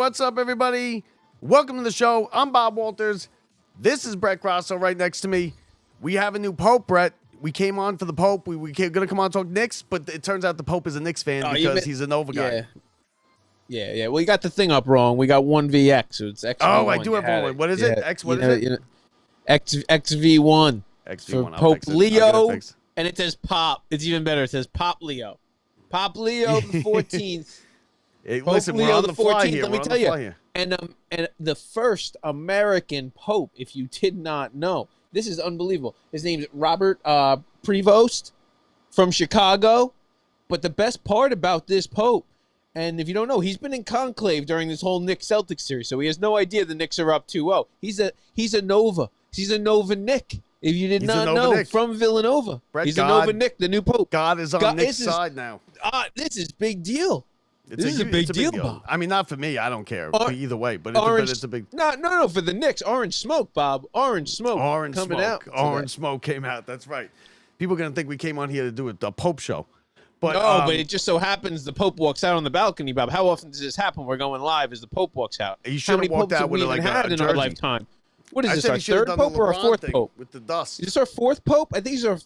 What's up, everybody? Welcome to the show. I'm Bob Walters. This is Brett Grosso right next to me. We have a new Pope, Brett. We came on for the Pope. We were going to come on and talk Knicks, but it turns out the Pope is a Knicks fan because he's a Nova guy. Yeah. Well, you got the thing up wrong. We got 1VX, so it's XV1. Oh, I do have one. What is it? X, what is it? XV1. XV1. For Pope Leo, and it says Pop. It's even better. It says Pop Leo. Pop Leo the 14th. Listen, we're on the fly here. Let me tell you. And the first American Pope, if you did not know. This is unbelievable. His name's Robert Prevost from Chicago. But the best part about this Pope, and if you don't know, he's been in conclave during this whole Knicks Celtics series, so he has no idea the Knicks are up 2-0. He's a Nova. He's a Nova Nick. If you did not know, Nick. From Villanova. Brett, he's a Nova Nick, the new Pope. God is on Nick's side now. This is big deal. This is a big deal, Bob. I mean, not for me. I don't care either way, but it's a big. No. For the Knicks, orange smoke, Bob. Orange smoke. Orange smoke came out. That's right. People are gonna think we came on here to do a Pope show, but but it just so happens the Pope walks out on the balcony, Bob. How often does this happen? We're going live as the Pope walks out. You should have walked out with like a in our lifetime. What is this, our third Pope or our fourth Pope? With the dust. Is this our fourth Pope? I think he's our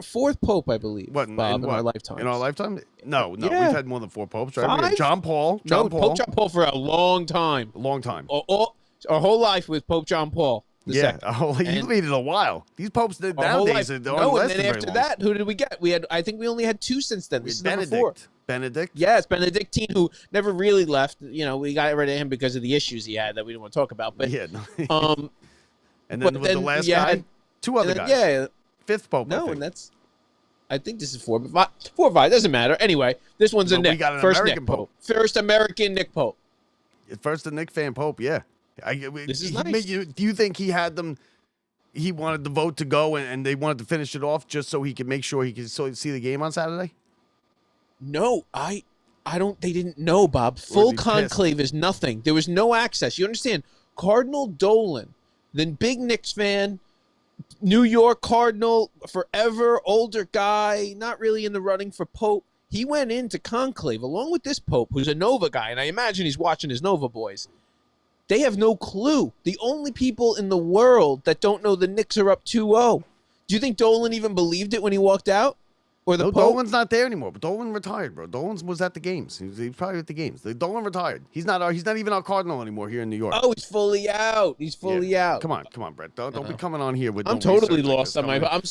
fourth Pope, I believe. What, Bob, in our lifetime? In our lifetime? No. Yeah. We've had more than 4 popes, right? Five? John Paul. Pope John Paul for a long time. Our whole life with Pope John Paul. You waited a while. These popes nowadays are no, and then after that, who did we get? I think we only had 2 since then. This is Benedict. number 4. Benedict? Yes, Benedictine, who never really left. You know, we got rid of him because of the issues he had that we didn't want to talk about. But and then the last guy, 2 other guys. Yeah. 5th Pope. No, and that's. I think this is 4, but 4 or 5 doesn't matter. Anyway, this one's a Nick. First American Nick Pope. First American Nick Pope. First a Nick fan Pope. Yeah. This is nice. Do you think he had them? He wanted the vote to go, and they wanted to finish it off just so he could make sure he could see the game on Saturday? No, I don't. They didn't know, Bob. Full conclave is nothing. There was no access. You understand? Cardinal Dolan, the big Knicks fan, New York Cardinal, forever older guy, not really in the running for Pope. He went into conclave along with this Pope, who's a Nova guy, and I imagine he's watching his Nova boys. They have no clue. The only people in the world that don't know the Knicks are up 2-0. Do you think Dolan even believed it when he walked out? Or the Pope? Dolan's not there anymore, but Dolan retired, bro. Dolan was at the games. He was probably at the games. Dolan retired. He's not even our Cardinal anymore here in New York. Oh, he's fully out. He's fully out. Come on, Brett. Don't be coming on here with. I'm totally lost on my. I'm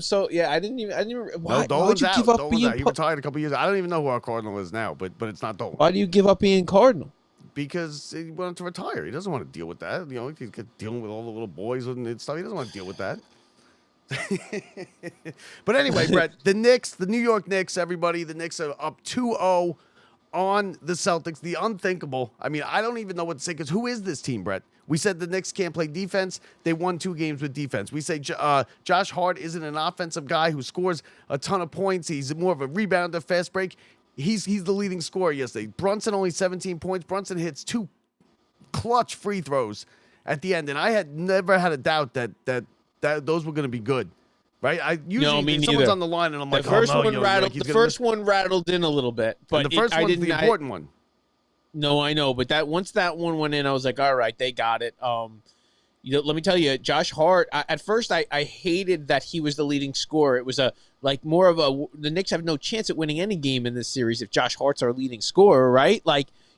so. Yeah, I didn't even. Why would you give up being? He retired a couple years. I don't even know who our Cardinal is now, but it's not Dolan. Why do you give up being Cardinal? Because he wanted to retire. He doesn't want to deal with that. You know, he's dealing with all the little boys and stuff. He doesn't want to deal with that. But anyway, Brett, the New York Knicks, everybody, the Knicks are up 2-0 on the Celtics. The unthinkable. I mean, I don't even know what to say because who is this team, Brett? We said the Knicks can't play defense. They won 2 games with defense. We say Josh Hart isn't an offensive guy who scores a ton of points. He's more of a rebounder, fast break. He's the leading scorer yesterday. Brunson only 17 points. Brunson hits 2 clutch free throws at the end, and I had never had a doubt that those were going to be good, right? Someone's on the line, and I'm like, the first one rattled in a little bit, but the first one's the important one. No, I know, but once that one went in, I was like, all right, they got it. Let me tell you, Josh Hart. At first, I hated that he was the leading scorer. It was the Knicks have no chance at winning any game in this series if Josh Hart's our leading scorer, right?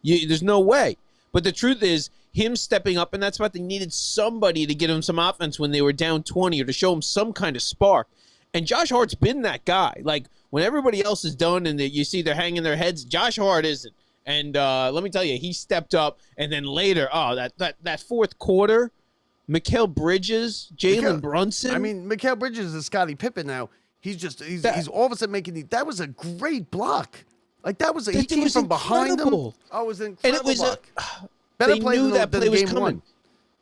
There's no way. But the truth is, him stepping up in that spot, they needed somebody to get him some offense when they were down 20 or to show him some kind of spark. And Josh Hart's been that guy. Like, when everybody else is done and you see they're hanging their heads, Josh Hart isn't. And let me tell you, he stepped up. And then later, that fourth quarter, Mikal Bridges, Jalen Brunson. I mean, Mikal Bridges is Scottie Pippen now. He's all of a sudden making that was a great block. Like he came from behind him. Oh, it was an incredible and it was block. They knew that play was coming.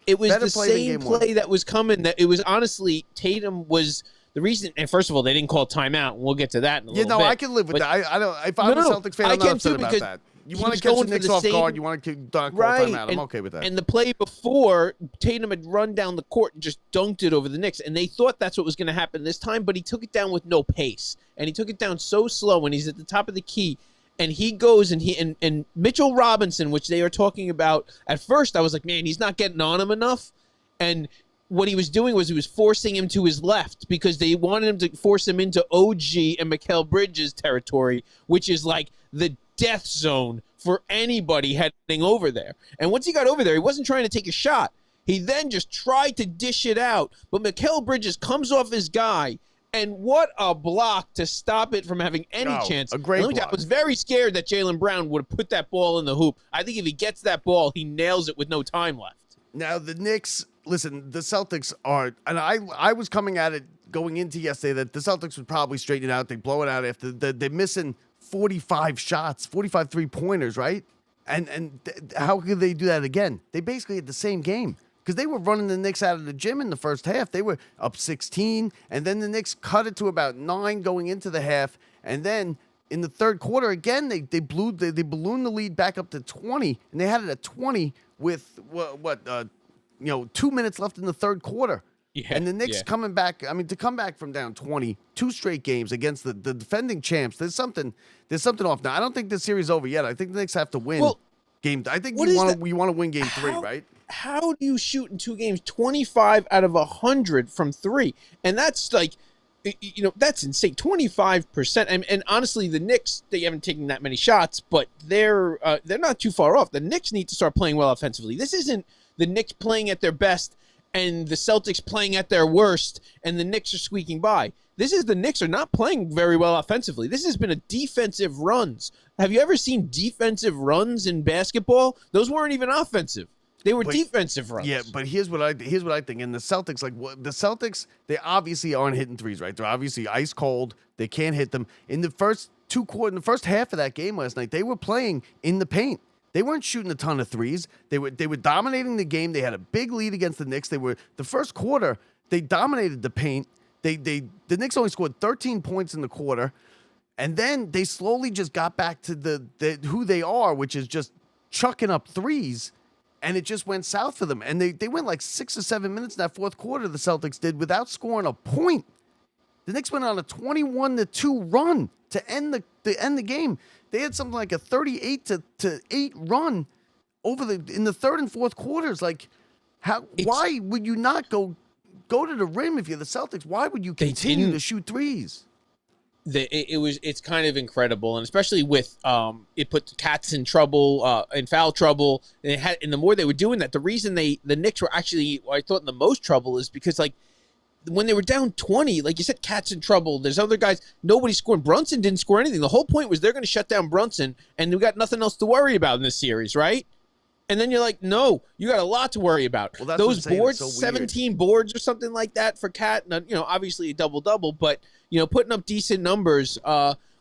It was the same play that was coming. That it was honestly Tatum was the reason. And first of all, they didn't call timeout. And we'll get to that in a little bit. I can live with that. I don't. If I'm a Celtics fan, I'm not upset about that. You want to catch the Knicks off guard. You want to call timeout. I'm okay with that. And the play before, Tatum had run down the court and just dunked it over the Knicks. And they thought that's what was going to happen this time, but he took it down with no pace. And he took it down so slow, and he's at the top of the key. and he goes and Mitchell Robinson, which they are talking about. At first, I was like, man, he's not getting on him enough. And what he was doing was he was forcing him to his left because they wanted him to force him into OG and Mikal Bridges territory, which is like the death zone for anybody heading over there. And once he got over there, he wasn't trying to take a shot. He then just tried to dish it out. But Mikal Bridges comes off his guy, and what a block to stop it from having any chance. A great block. I was very scared that Jaylen Brown would have put that ball in the hoop. I think if he gets that ball, he nails it with no time left. Now, the Knicks, listen, the Celtics are, and I was coming at it going into yesterday that the Celtics would probably straighten it out. They'd blow it out after they're missing 45 shots, 45 3-pointers, right? And how could they do that again? They basically had the same game because they were running the Knicks out of the gym in the first half. They were up 16, and then the Knicks cut it to about 9 going into the half, and then in the third quarter, again, they ballooned the lead back up to 20, and they had it at 20 with 2 minutes left in the third quarter. Yeah, and the Knicks coming back, I mean, to come back from down 20, 2 straight games against the defending champs, there's something off. Now, I don't think this series is over yet. I think the Knicks have to win game. I think you want to win game 3, right? How do you shoot in 2 games 25 out of 100 from 3? And that's like, that's insane. 25%. And honestly, the Knicks, they haven't taken that many shots, but they're not too far off. The Knicks need to start playing well offensively. This isn't the Knicks playing at their best and the Celtics playing at their worst, and the Knicks are squeaking by. This is the Knicks are not playing very well offensively. This has been a defensive runs. Have you ever seen defensive runs in basketball? Those weren't even offensive. They were defensive runs. Yeah, but here's what I think. And the Celtics, the Celtics, they obviously aren't hitting threes, right? They're obviously ice cold. They can't hit them. In the first half of that game last night, they were playing in the paint. They weren't shooting a ton of threes. They were dominating the game. They had a big lead against the Knicks. The first quarter, they dominated the paint. The Knicks only scored 13 points in the quarter, and then they slowly just got back to the who they are, which is just chucking up threes, and it just went south for them. And they went like 6 or 7 minutes in that fourth quarter, the Celtics did, without scoring a point. The Knicks went on a 21-2 run to end the game. They had something like a 38-8 run in the third and fourth quarters. Like, why would you not go to the rim if you're the Celtics? Why would you continue to shoot threes? It's kind of incredible, and especially with it put the Cats in trouble, in foul trouble. And the more they were doing that, the reason the Knicks were actually, I thought, in the most trouble is because when they were down 20, like you said, Cat's in trouble. There's other guys. Nobody scored. Brunson didn't score anything. The whole point was they're going to shut down Brunson, and we got nothing else to worry about in this series, right? And then you're like, no, you got a lot to worry about. Well, those boards, so 17 boards or something like that for Cat. Obviously a double-double, but, putting up decent numbers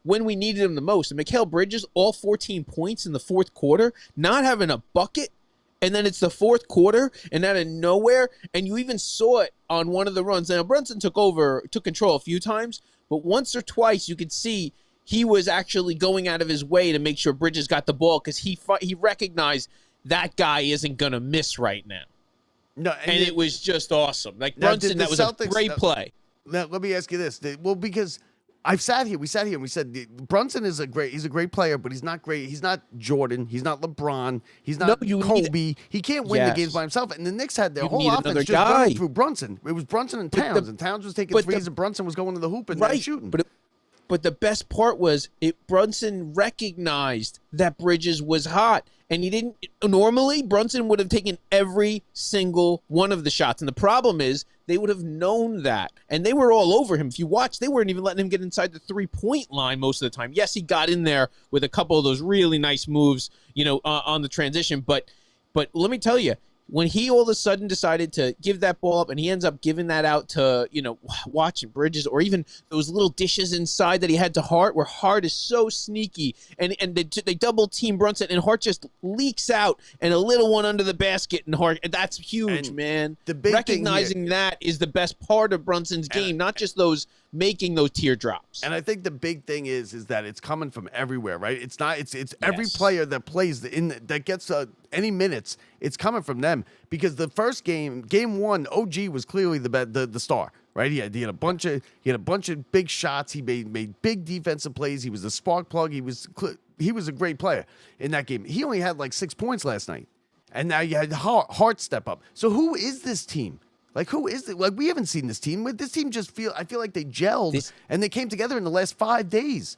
when we needed him the most. And Mikal Bridges, all 14 points in the fourth quarter, not having a bucket. And then it's the fourth quarter, and out of nowhere, and you even saw it on one of the runs. Now, Brunson took control a few times, but once or twice you could see he was actually going out of his way to make sure Bridges got the ball because he recognized that guy isn't going to miss right now. No, and it was just awesome. Like Brunson, that was a great play. Now, let me ask you this. Because we sat here and we said Brunson is he's a great player, but he's not great. He's not Jordan. He's not LeBron. He's not Kobe. He can't win the games by himself. And the Knicks had their whole offense just running through Brunson. It was Brunson and Towns, and Towns was taking threes, and Brunson was going to the hoop and shooting. But the best part was Brunson recognized that Bridges was hot. And he didn't. Normally, Brunson would have taken every single one of the shots. And the problem is they would have known that. And they were all over him. If you watch, they weren't even letting him get inside the 3-point line most of the time. Yes, he got in there with a couple of those really nice moves, on the transition. But let me tell you, when he all of a sudden decided to give that ball up and he ends up giving that out to, watching Bridges, or even those little dishes inside that he had to Hart, where Hart is so sneaky, and they double team Brunson, and Hart just leaks out, and a little one under the basket, and Hart, that's huge, and man. The big recognizing that is the best part of Brunson's game, not just making those teardrops. And I think the big thing is that it's coming from everywhere, right? It's every player that plays that gets any minutes, it's coming from them because the first game 1, OG was clearly the star, right? He had a bunch of big shots. He made big defensive plays. He was the spark plug. He was a great player in that game. He only had like 6 points last night, and now you had Hart step up. So who is this team? Like, who is it? Like, we haven't seen this team. This team I feel like they gelled and they came together in the last 5 days.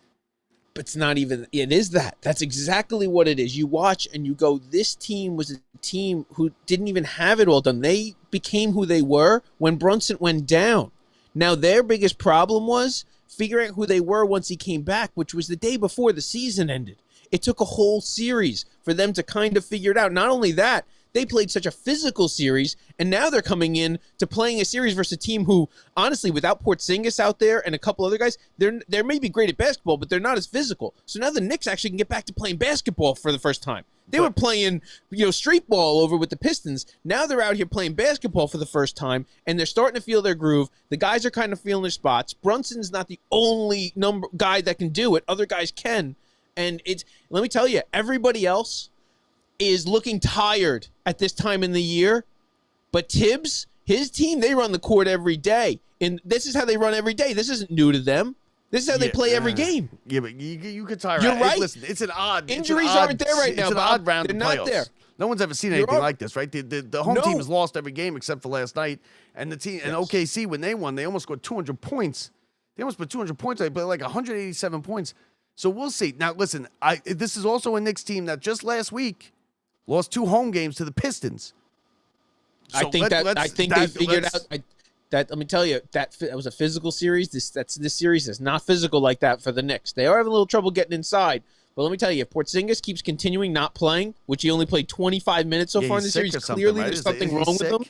But it's not even, it is that. That's exactly what it is. You watch and you go, this team was a team who didn't even have it all done. They became who they were when Brunson went down. Now, their biggest problem was figuring out who they were once he came back, which was the day before the season ended. It took a whole series for them to kind of figure it out. Not only that, they played such a physical series, and now they're coming in to playing a series versus a team who, honestly, without Porzingis out there and a couple other guys, they're maybe great at basketball, but they're not as physical. So now the Knicks actually can get back to playing basketball for the first time. They were playing, street ball over with the Pistons. Now they're out here playing basketball for the first time, and they're starting to feel their groove. The guys are kind of feeling their spots. Brunson's not the only guy that can do it. Other guys can. And let me tell you, everybody else is looking tired at this time in the year, but Tibbs, his team, they run the court every day, and this is how they run every day. This isn't new to them. This is how they play every game. Yeah, but you could tire. You're right. Listen, it's an odd injuries aren't there right now. It's an odd round of playoffs. Not there. No one's ever seen anything like this, right? The home team has lost every game except for last night, and the team and OKC when they won, they almost scored 200 points. They almost put 200 points. They put like 187 points. So we'll see. Now, listen, this is also a Knicks team that just last week lost 2 home games to the Pistons. So I think they figured out. Let me tell you, that was a physical series. This series is not physical like that for the Knicks. They are having a little trouble getting inside. But let me tell you, if Porzingis keeps continuing not playing, which he only played 25 minutes so far in the series, clearly there's something wrong with him.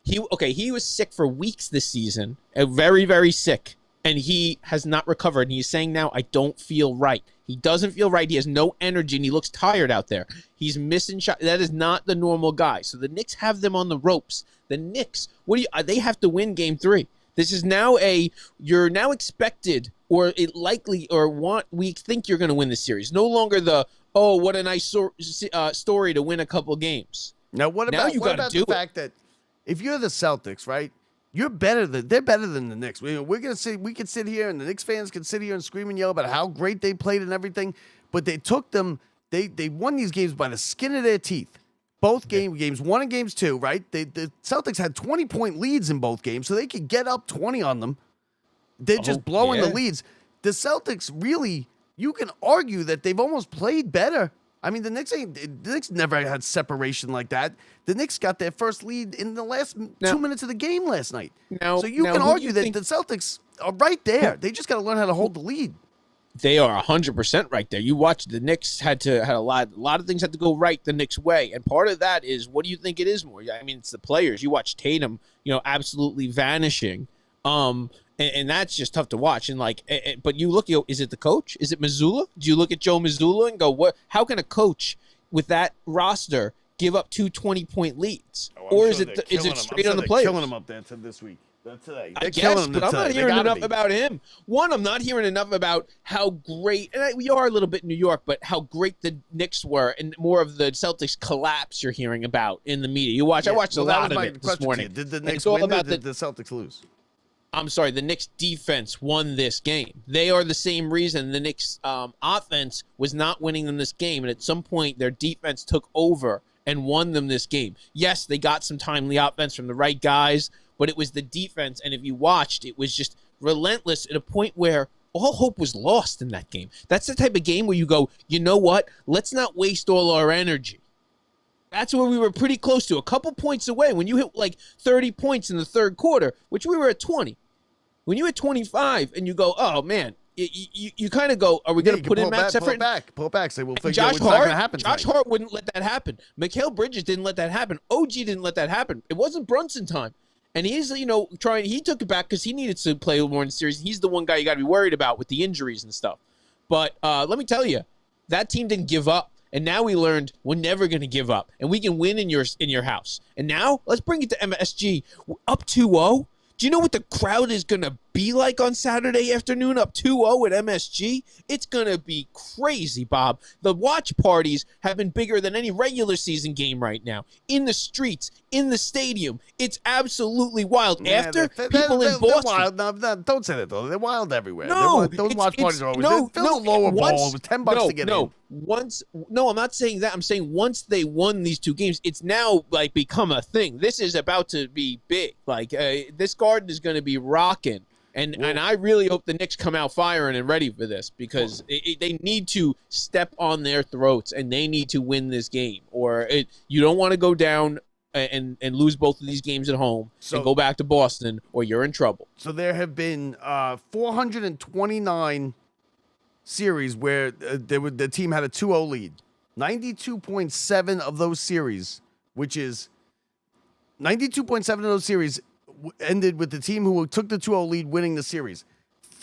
He was sick for weeks this season, very, very sick, and he has not recovered. And he's saying now, I don't feel right. He doesn't feel right. He has no energy, and he looks tired out there. He's missing shots. That is not the normal guy. So the Knicks have them on the ropes. The Knicks, they have to win Game 3. This is now you're now expected, or it likely, we think you're going to win the series. No longer what a nice story to win a couple games. Now, what about the fact that if you're the Celtics, right? They're better than the Knicks. We can sit here, and the Knicks fans can sit here and scream and yell about how great they played and everything. But they took them. They won these games by the skin of their teeth. Both games 1 and games 2, right? The Celtics had 20-point leads in both games, so they could get up 20 on them. They're just blowing the leads. The Celtics really, you can argue that they've almost played better. I mean, the Knicks never had separation like that. The Knicks got their first lead in the last 2 minutes of the game last night. So you can argue that the Celtics are right there. They just got to learn how to hold the lead. They are 100% right there. You watch the Knicks had a lot of things had to go right the Knicks way, and part of that is, what do you think it is more? I mean, it's the players. You watch Tatum, absolutely vanishing, and that's just tough to watch. And but you look, is it the coach? Is it Mazzulla? Do you look at Joe Mazzulla and go, what? How can a coach with that roster give up 2 20-point leads, or is it straight on the players? Killing him up there this week. Today. I guess, but I'm not hearing enough about him. One, I'm not hearing enough about how great, and we are a little bit in New York, but how great the Knicks were, and more of the Celtics collapse you're hearing about in the media. I watched a lot of it this morning. Did the Knicks win or did the Celtics lose? I'm sorry, the Knicks defense won this game. They are the same reason the Knicks offense was not winning them this game, and at some point their defense took over and won them this game. Yes, they got some timely offense from the right guys, but it was the defense, and if you watched, it was just relentless at a point where all hope was lost in that game. That's the type of game where you go, you know what? Let's not waste all our energy. That's where we were pretty close to, a couple points away. When you hit like 30 points in the third quarter, which we were at 20. When you hit 25 and you go, oh, man, you kind of go, are we going to put in max effort? Pull it back. Say, we'll figure out what's not going to happen tonight. Josh Hart wouldn't let that happen. Mikal Bridges didn't let that happen. OG didn't let that happen. It wasn't Brunson time. And he's, trying. He took it back because he needed to play a little more in the series. He's the one guy you got to be worried about with the injuries and stuff. But let me tell you, that team didn't give up. And now we learned we're never going to give up. And we can win in your house. And now let's bring it to MSG. We're up 2-0. Do you know what the crowd is going to be be like on Saturday afternoon up 2-0 at MSG? It's going to be crazy, Bob. The watch parties have been bigger than any regular season game right now. In the streets, in the stadium. It's absolutely wild. Yeah, People in they're Boston. wild. No, don't say that, though. They're wild everywhere. No, those watch parties are always. no, Fill the lower once, bowl. It was $10 to get in. I'm not saying that. I'm saying once they won these two games, it's now like become a thing. This is about to be big. Like this Garden is going to be rocking. And I really hope the Knicks come out firing and ready for this because they need to step on their throats and they need to win this game. Or you don't want to go down and lose both of these games at home and go back to Boston or you're in trouble. So there have been 429 series where the team had a 2-0 lead. 92.7 of those series, which is 92.7 of those series ended with the team who took the 2-0 lead winning the series.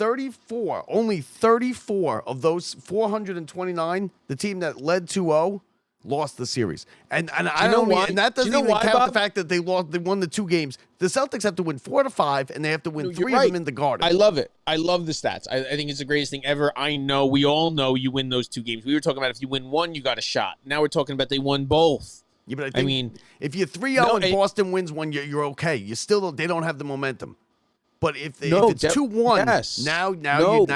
Only 34 of those 429, the team that led 2-0 lost the series. And I don't mean, and that doesn't even count Bob? The fact that they won the two games. The Celtics have to win 4 to 5 and they have to win 3 of them in the Garden. I love it. I love the stats. I think it's the greatest thing ever. We all know you win those two games. We were talking about if you win one, you got a shot. Now we're talking about they won both. Yeah, but I mean, if you're 3-0 and Boston wins one, you're okay. They don't have the momentum. But if it's 2-1, now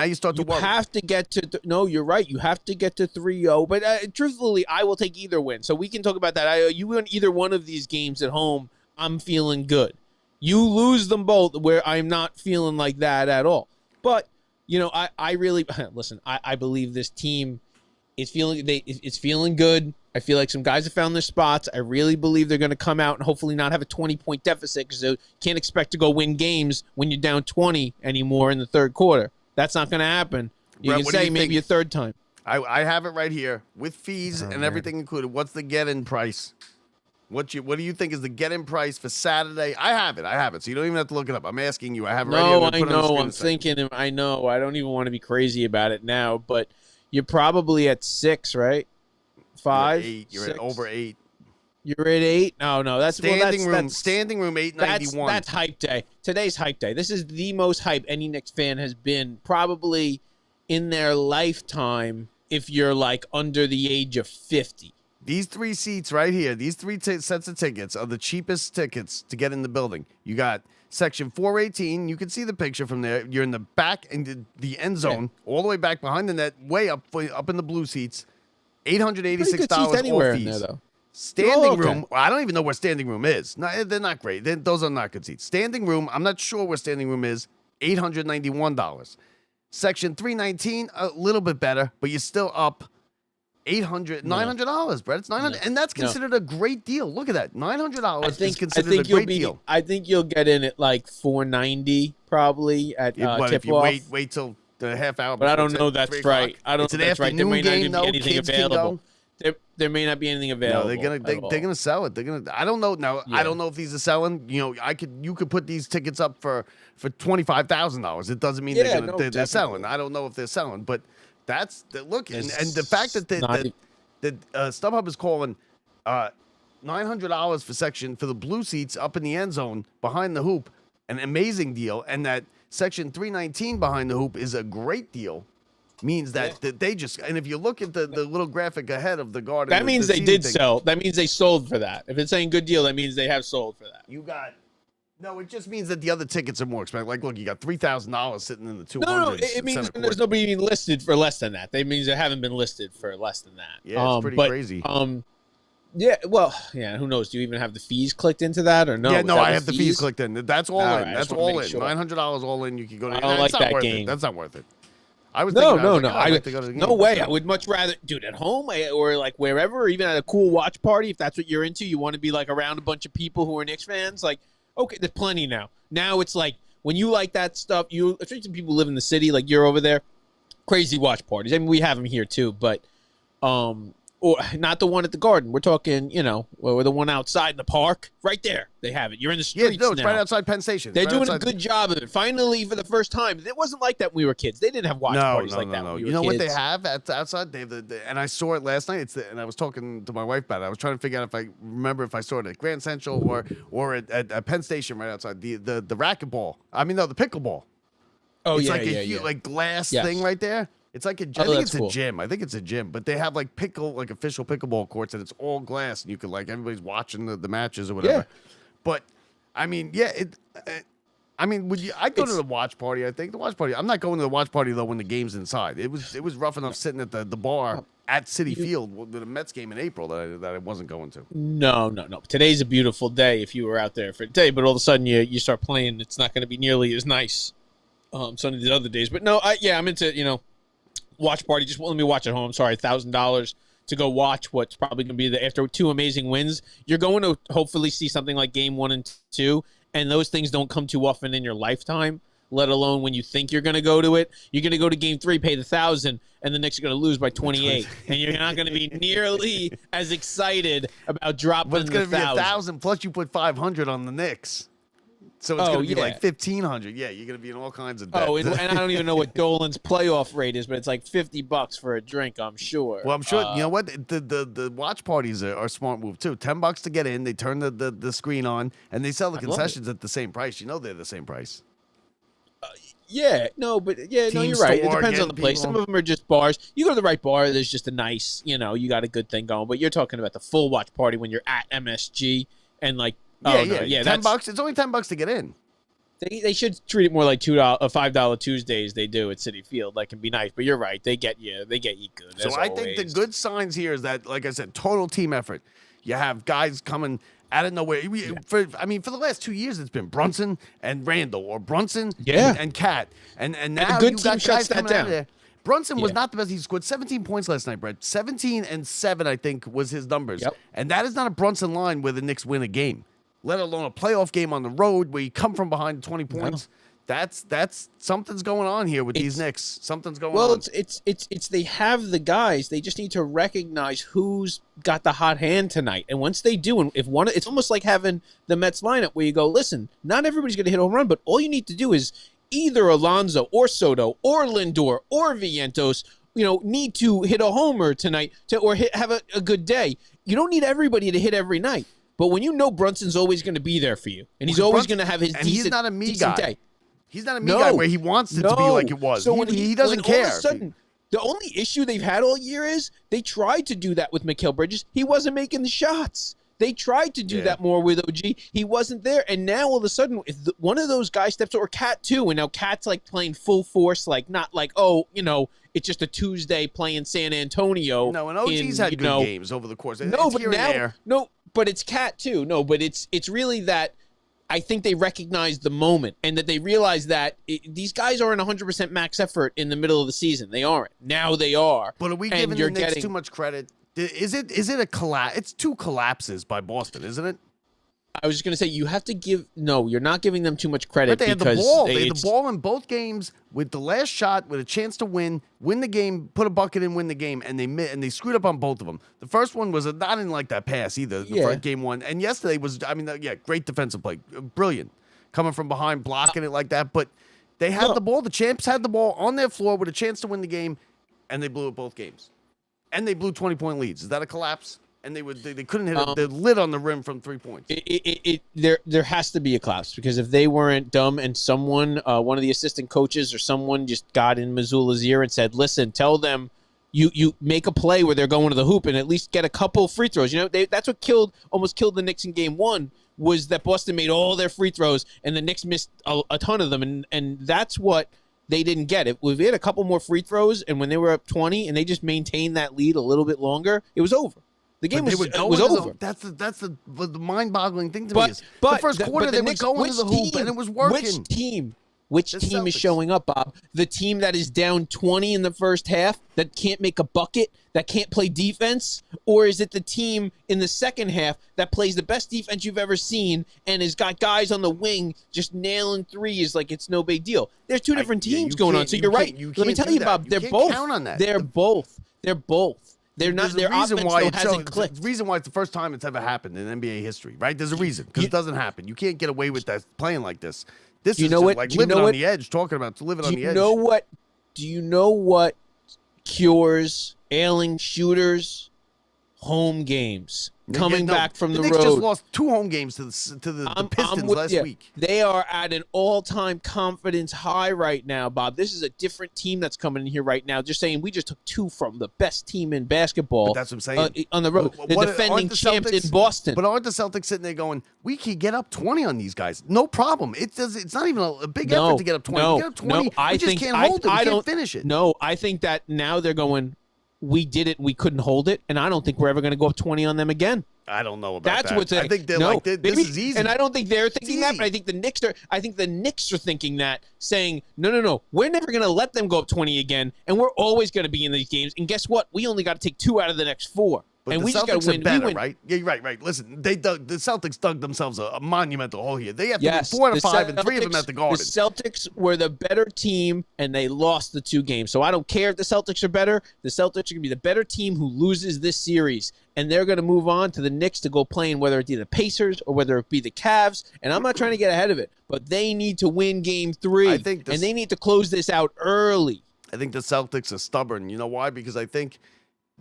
you start to worry. You have to get to you're right. You have to get to 3-0. But truthfully, I will take either win. So we can talk about that. You win either one of these games at home, I'm feeling good. You lose them both where I'm not feeling like that at all. But, I really listen, I believe this team is feeling good. I feel like some guys have found their spots. I really believe they're going to come out and hopefully not have a 20-point deficit because they can't expect to go win games when you're down 20 anymore in the third quarter. That's not going to happen. You can say maybe a third time. I have it right here with fees and everything included. What's the get-in price? What do you think is the get-in price for Saturday? I have it. So you don't even have to look it up. I'm asking you. I have it right here. I know. I'm thinking. I know. I don't even want to be crazy about it now, but you're probably at 6, right? 5, you're at over 8. You're at 8. No, that's standing room. Standing room 891. That's hype day. Today's hype day. This is the most hype any Knicks fan has been probably in their lifetime. If you're like under the age of 50, these 3 seats right here, these 3 sets of tickets are the cheapest tickets to get in the building. You got section 418. You can see the picture from there. You're in the back in the end zone, all the way back behind the net, way up in the blue seats. $886 anywhere all fees. In there, though. Standing room. Well, I don't even know where standing room is. No, they're not great. Those are not good seats. Standing room. I'm not sure where standing room is. $891. Section 319, a little bit better, but you're still up $900, Brett. It's $900, and that's considered a great deal. Look at that, $900 is considered a great deal. I think you'll get in at like $490 probably at but if you wait till the half hour. But I don't know that's right. I don't know that's right. There may not even be anything available. There may not be anything available. No, they're gonna sell it. I don't know now. Yeah. I don't know if these are selling. You could put these tickets up for $25,000. It doesn't mean they're selling. I don't know if they're selling, but that's look and the fact that StubHub is calling $900 for the blue seats up in the end zone behind the hoop, an amazing deal, and that section 319 behind the hoop is a great deal. Means that they just, and if you look at the little graphic ahead of the Garden, that means they did sell. That means they sold for that. If it's saying good deal, that means they have sold for that. No, it just means that the other tickets are more expensive. Like, look, you got $3,000 sitting in the 200s. No, it means there's nobody even listed for less than that. That means they haven't been listed for less than that. Yeah, it's pretty crazy. Who knows? Do you even have the fees clicked into that or no? Yeah, no, I have the fees clicked in. That's all in. That's all in. Sure. $900 all in. You can go to. I don't like that game. That's not worth it. I was no. No way. I would much rather, dude, at home or like wherever, or even at a cool watch party. If that's what you're into, you want to be like around a bunch of people who are Knicks fans. Like, okay, there's plenty now. Now it's like when you like that stuff, especially some people live in the city, like you're over there. Crazy watch parties. I mean, we have them here too, but or not the one at the Garden. We're talking, or the one outside in the park. Right there, they have it. You're in the streets now. It's now. right outside Penn Station. They're doing a good job of it. Finally, for the first time. It wasn't like that when we were kids. They didn't have watch parties like that when we were kids. What they have outside? They have and I saw it last night. And I was talking to my wife about it. I was trying to figure out if I saw it at Grand Central or at Penn Station right outside. The racquetball. The pickleball. Oh, It's yeah, like a yeah, huge, yeah. like glass Yes. thing right there. It's like I Oh, think that's it's cool. a gym. I think it's a gym, but they have like official pickleball courts, and it's all glass, and you can like everybody's watching the matches or whatever. Yeah. But I mean, yeah, I mean, would you? I'd go to It's- the watch party. I think the watch party. I'm not going to the watch party though when the game's inside. It was rough enough sitting at the bar at City Field with the Mets game in April that I wasn't going to. No. Today's a beautiful day if you were out there for a day, but all of a sudden you start playing, it's not going to be nearly as nice some of these other days. But no, I'm into, watch party. Just let me watch at home. Sorry, $1,000 to go watch what's probably going to be after two amazing wins. You're going to hopefully see something like game 1 and 2, and those things don't come too often in your lifetime, let alone when you think you're going to go to it. You're going to go to game 3, pay the $1,000, and the Knicks are going to lose by 28, and you're not going to be nearly as excited about dropping But it's going to be 1,000. 1,000 plus you put 500 on the Knicks. So it's going to be like 1,500. Yeah, you're going to be in all kinds of debt. Oh, and I don't even know what Dolan's playoff rate is, but it's like $50 for a drink, I'm sure. Well, I'm sure you know what the watch parties are a smart move too. $10 to get in. They turn the screen on and they sell the concessions at the same price. You know they're the same price. Yeah, no, but you're Team right. It store, depends on the getting place. Some people. of them are just bars. You go to the right bar, there's just a nice, you got a good thing going. But you're talking about the full watch party when you're at MSG and like, $10. It's only $10 to get in. They should treat it more like $5 Tuesdays they do at City Field. That can be nice, but you're right. They get you good. So I think the good signs here is that, like I said, total team effort. You have guys coming out of nowhere. For the last 2 years, it's been Brunson and Randall, or Brunson and Cat, and now good you team got shuts guys that coming out down. of there. Brunson was Yeah. not the best. He scored 17 points last night, Brett. 17 and 7, I think, was his numbers. Yep. And that is not a Brunson line where the Knicks win a game, let alone a playoff game on the road where you come from behind 20 points. That's something's going on here with these Knicks. Something's going on. Well, it's they have the guys. They just need to recognize who's got the hot hand tonight. And once they do, and it's almost like having the Mets lineup where you go, listen, not everybody's going to hit a home run, but all you need to do is either Alonso or Soto or Lindor or Vientos, need to hit a homer tonight have a good day. You don't need everybody to hit every night. But when you know Brunson's always going to be there for you, and he's always going to have his he's not a me decent guy. day. He's not a me guy where he wants it to be like it was. So he doesn't care. All of a sudden, the only issue they've had all year is they tried to do that with Mikal Bridges. He wasn't making the shots. They tried to do that more with OG. He wasn't there. And now all of a sudden, if one of those guys steps or Cat too, and now Cat's like playing full force, like not like, it's just a Tuesday playing San Antonio. No, and OG's had good games over the course. But it's Cat too. No, but it's really that I think they recognize the moment and that they realize that these guys aren't 100% max effort in the middle of the season. They aren't. Now they are. But are we giving the Knicks too much credit? Is it a collapse? It's 2 collapses by Boston, isn't it? I was just going to say, you have to you're not giving them too much credit. But they had the because ball. They had the ball in both games with the last shot with a chance to win the game, put a bucket in, win the game, and they screwed up on both of them. The first one was not in like that pass either. The first game one, and yesterday was, great defensive play, brilliant, coming from behind, blocking it like that. But they had the ball. The champs had the ball on their floor with a chance to win the game, and they blew it both games, and they blew 20-point leads. Is that a collapse? And they couldn't hit the lid on the rim from 3 points. There has to be a collapse, because if they weren't dumb and someone, one of the assistant coaches or someone just got in Missoula's ear and said, listen, tell them you make a play where they're going to the hoop and at least get a couple free throws. That's what almost killed the Knicks in game 1, was that Boston made all their free throws and the Knicks missed a ton of them. And that's what they didn't get. If we had a couple more free throws and when they were up 20 and they just maintained that lead a little bit longer, it was over. The game was over. That's the mind-boggling thing to me. The first quarter they were going to the hoop and it was working. Which team is showing up, Bob? The team that is down 20 in the first half, that can't make a bucket, that can't play defense? Or is it the team in the second half that plays the best defense you've ever seen and has got guys on the wing just nailing threes like it's no big deal? There's two different teams going on. So you're right. Let me tell you, Bob, they're both. They're both. They're not. Their offense hasn't clicked. The reason why it's the first time it's ever happened in NBA history, right? There's a reason, because it doesn't happen. You can't get away with that playing like this. This is just like living on the edge. Talking about living on the edge. Do you know what cures ailing shooters? Home games. coming back from the Knicks road. just lost 2 home games to the Pistons last week. They are at an all-time confidence high right now, Bob. This is a different team that's coming in here right now. Just saying, we just took 2 from the best team in basketball. But that's what I'm saying. On the road. The defending champs in Boston. But aren't the Celtics sitting there going, we can get up 20 on these guys? No problem. It's not even a big effort to get up 20. Get up 20. We just can't hold it. We can't finish it. No, I think that now they're going, we did it, we couldn't hold it, and I don't think we're ever going to go up 20 on them again. I don't know about That's that. what's I think they're like, this is easy. And I don't think they're thinking that, but I think the Knicks are thinking that, saying, no, we're never going to let them go up 20 again, and we're always going to be in these games. And guess what? We only got to take 2 out of the next 4. But and the we just got Celtics to win. are better, We win. right? Yeah, you're right. Listen, the Celtics dug themselves a monumental hole here. They have to win 4 to 5, and 3 of them at the Garden. The Celtics were the better team, and they lost the 2 games. So I don't care if the Celtics are better. The Celtics are going to be the better team who loses this series, and they're going to move on to the Knicks to go play in whether it be the Pacers or whether it be the Cavs. And I'm not trying to get ahead of it, but they need to win Game 3, and they need to close this out early. I think the Celtics are stubborn. You know why? Because I think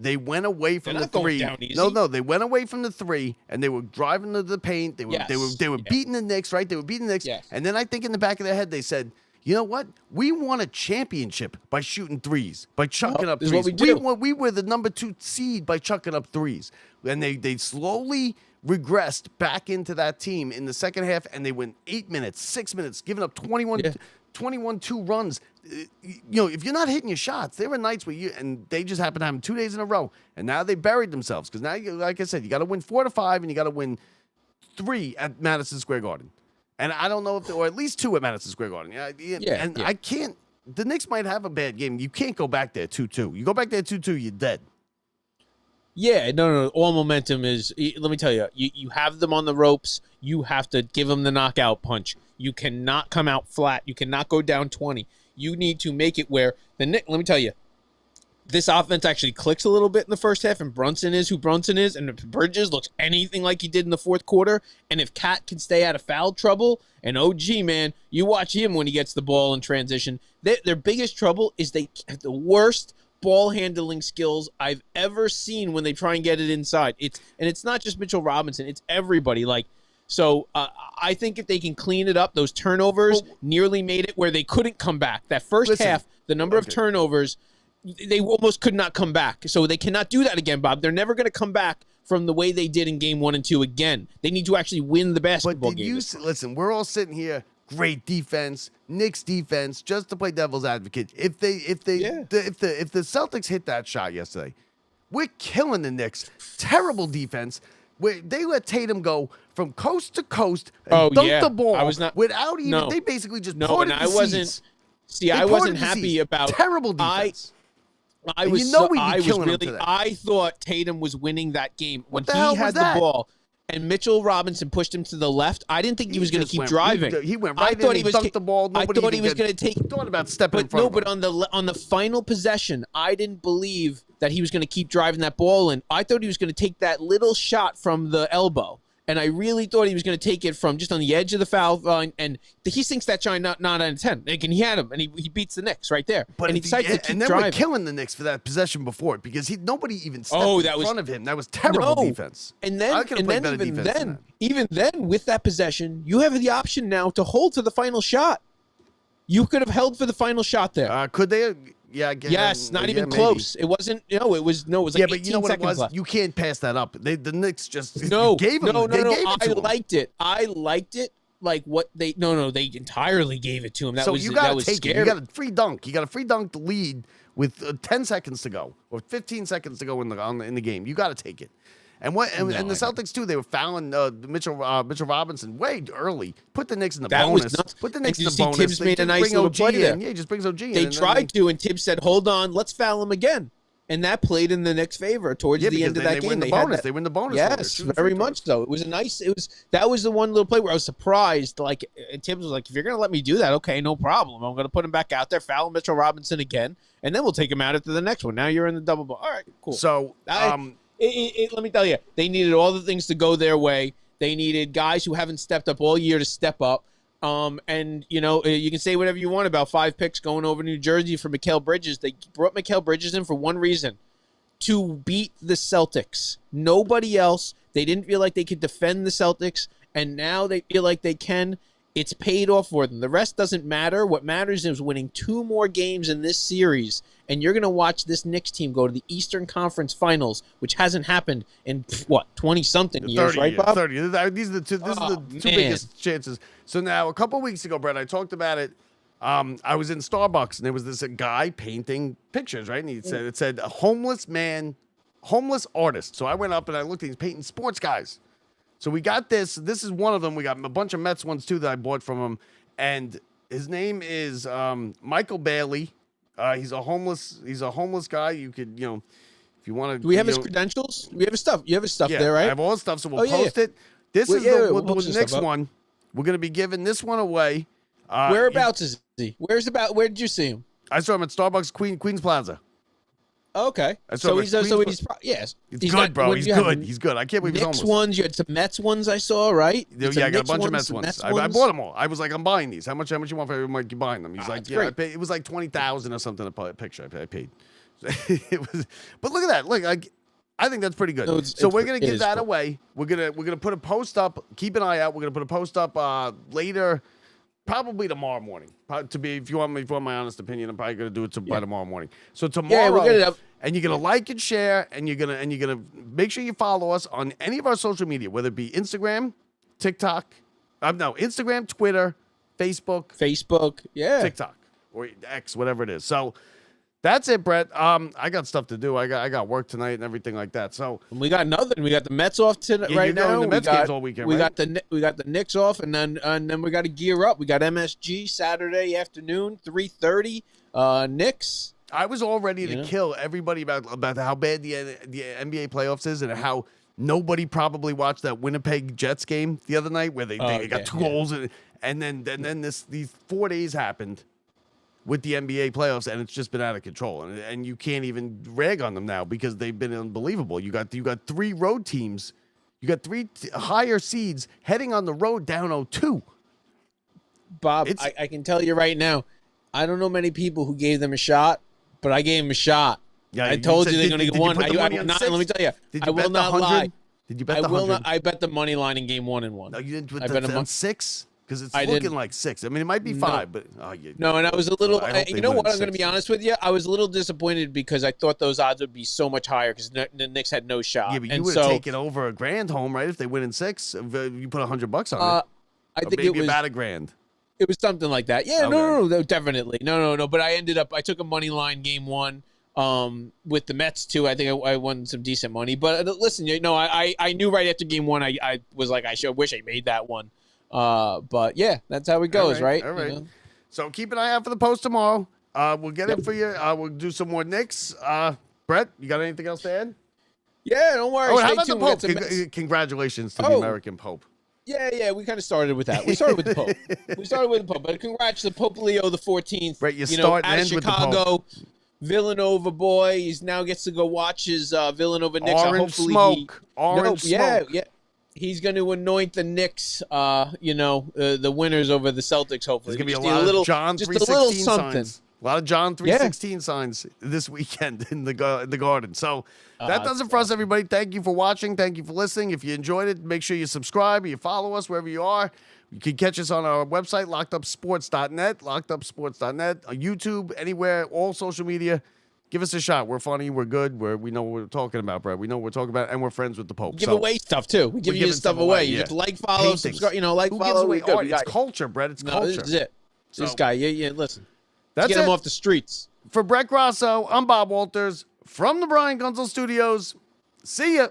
they went away from the 3. No, they went away from the 3, and they were driving to the paint. They were beating the Knicks, right? They were beating the Knicks, and then I think in the back of their head they said, you know what? We won a championship by shooting threes, by chucking up threes. We were the number 2 seed by chucking up threes, and they slowly regressed back into that team in the second half, and they went 8 minutes, 6 minutes, giving up 21-2 runs. If you're not hitting your shots, there were nights where and they just happened to have them 2 days in a row, and now they buried themselves because now, like I said, you got to win 4 to 5, and you got to win 3 at Madison Square Garden, and I don't know if or at least 2 at Madison Square Garden. I can't. The Knicks might have a bad game. You can't go back there 2-2. You go back there 2-2, you're dead. Yeah, no. All momentum is. Let me tell you, you have them on the ropes. You have to give them the knockout punch. You cannot come out flat. You cannot go down 20. You need to make it where the Knicks. Let me tell you, this offense actually clicks a little bit in the first half, and Brunson is who Brunson is, and if Bridges looks anything like he did in the fourth quarter, and if Cat can stay out of foul trouble, and OG, man, you watch him when he gets the ball in transition. Their biggest trouble is they have the worst ball handling skills I've ever seen when they try and get it inside. It's not just Mitchell Robinson; it's everybody. So I think if they can clean it up, those turnovers nearly made it where they couldn't come back. That first half, the number of turnovers, they almost could not come back. So they cannot do that again, Bob. They're never going to come back from the way they did in Game 1 and 2 again. They need to actually win the basketball game. Listen, we're all sitting here. Great defense, Knicks defense, just to play devil's advocate. If the Celtics hit that shot yesterday, we're killing the Knicks. Terrible defense. They let Tatum go from coast to coast and dunk the ball without even. They basically just parted the seas. I wasn't happy about terrible defense. I thought Tatum was winning that game when he had the ball. And Mitchell Robinson pushed him to the left. I didn't think he was going to keep driving. He went right in, he dunked the ball. I thought he was going to take. Thought about stepping in front of him. But on the final possession, I didn't believe that he was going to keep driving that ball in. I thought he was going to take that little shot from the elbow. And I really thought he was going to take it from just on the edge of the foul line. And he sinks that shot not out of 10. And he had him, and he beats the Knicks right there. But he decides to keep and then driving. We're killing the Knicks for that possession before because nobody even stepped in front of him. That was terrible defense. And then even then, with that possession, you have the option now to hold to the final shot. You could have held for the final shot there. Could they? Yeah, yes, not even close. It wasn't. It was like but you know what it was? Left. You can't pass that up. The Knicks just gave him. I liked it. Like what they they entirely gave it to him. That was scary. You got a free dunk. You got a free dunk to lead with 10 seconds to go or 15 seconds to go in the game. You got to take it. And the Celtics too, they were fouling Mitchell Robinson way early. Put the Knicks in the bonus. Put the Knicks in the bonus. Tibbs made a nice little play there. Yeah, he just brings OG in. They tried to, and Tibbs said, "Hold on, let's foul him again." And that played in the Knicks' favor towards the end of that game. They win the bonus. Yes, very much so. It was that was the one little play where I was surprised. Like Tibbs was like, "If you're going to let me do that, okay, no problem. I'm going to put him back out there, foul Mitchell Robinson again, and then we'll take him out after the next one." Now you're in the double ball. All right, cool. So, let me tell you, they needed all the things to go their way. They needed guys who haven't stepped up all year to step up. And, you can say whatever you want about 5 picks going over New Jersey for Mikal Bridges. They brought Mikal Bridges in for one reason, to beat the Celtics. Nobody else. They didn't feel like they could defend the Celtics, and now they feel like they can. It's paid off for them. The rest doesn't matter. What matters is winning 2 more games in this series, and you're going to watch this Knicks team go to the Eastern Conference Finals, which hasn't happened in, 20-something years, right, Bob? 30. These are the two biggest chances. So now, a couple weeks ago, Brett, I talked about it. I was in Starbucks, and there was this guy painting pictures, right? And it said a homeless man, homeless artist. So I went up, and I looked, and he's painting sports guys. So we got this. This is one of them. We got a bunch of Mets ones, too, that I bought from him. And his name is Michael Bailey. He's a homeless guy. You could, if you want to. Do we have his credentials? We have his stuff. You have his stuff there, right? I have all his stuff, so we'll post it. This is the next one. We're going to be giving this one away. Whereabouts is he? Where did you see him? I saw him at Starbucks, Queens Plaza. Okay. He's good, bro. He's good. He's good. I can't believe he's Knicks homeless. Ones. You had some Mets ones I saw, right? Yeah, I got a bunch of Mets ones. I bought them all. I was like, I'm buying these. How much you want for everybody buying them? He's like, yeah, it was like $20,000 or something a picture. I paid. It was, but look at that. Look, I think that's pretty good. No, so we're gonna give that away. We're gonna put a post up. Keep an eye out. We're gonna put a post up later. Probably tomorrow morning. If you want my honest opinion, I'm probably gonna do it by tomorrow morning. So tomorrow, we'll get it up. And you're gonna like and share, and you're gonna make sure you follow us on any of our social media, whether it be Instagram, TikTok, Instagram, Twitter, Facebook, TikTok, or X, whatever it is. So that's it, Brett. I got stuff to do. I got work tonight and everything like that. So we got nothing. We got the Mets off tonight. Right now, the Mets games all weekend. We got the Knicks off, and then we got to gear up. We got MSG Saturday afternoon, 3:30. Knicks. I was all ready to kill everybody about how bad the NBA playoffs is and how nobody probably watched that Winnipeg Jets game the other night where they got 2 goals and then these 4 days happened with the NBA playoffs, and it's just been out of control. And you can't even rag on them now because they've been unbelievable. You got 3 road teams. You got 3 higher seeds heading on the road down 0-2. Bob, I can tell you right now, I don't know many people who gave them a shot, but I gave them a shot. Yeah, I told you they're going to get one. Let me tell you, I will not lie. Did you bet the 100? I bet the money line in game 1 and 1. No, you didn't bet on 6? Because it's looking like 6. I mean, it might be 5, but no. And I was a little. You know what? I'm going to be honest with you. I was a little disappointed because I thought those odds would be so much higher because the Knicks had no shot. Yeah, but you would have taken over $1,000 home, right? If they win in 6, you put $100 on it. I think it was about $1,000. It was something like that. Yeah, okay. No, definitely, no. But I took a money line game 1. With the Mets too, I think I won some decent money. But listen, I knew right after game 1, I was like, I wish I made that one. But yeah, that's how it goes, right? All right. So keep an eye out for the post tomorrow. We'll get it for you. We'll do some more Knicks. Brett, you got anything else to add? Yeah, don't worry. How about the Pope? Congratulations to the American Pope. Yeah, we kind of started with that. We started with the Pope. But congrats to Pope Leo the 14th. Right, you start out of Chicago, Villanova boy. He now gets to go watch his Villanova Knicks. Orange smoke. Yeah. He's going to anoint the Knicks, the winners over the Celtics, hopefully. There's going to be a lot of John 3:16 signs. A lot of John 3:16 signs this weekend in the Garden. So that does it for us, everybody. Thank you for watching. Thank you for listening. If you enjoyed it, make sure you subscribe. You follow us wherever you are. You can catch us on our website, lockedupsports.net, lockedupsports.net, on YouTube, anywhere, all social media. Give us a shot. We're funny. We're good. We know what we're talking about, Brad. We know what we're talking about, and we're friends with the Pope. Give away stuff, too. We give you stuff away. You just follow, subscribe, Who gives away art? It's culture, Brett. It's culture. This is it. This guy. Yeah, listen. Let's get him off the streets. For Brett Grasso, I'm Bob Walters from the Brian Gunzel Studios. See ya.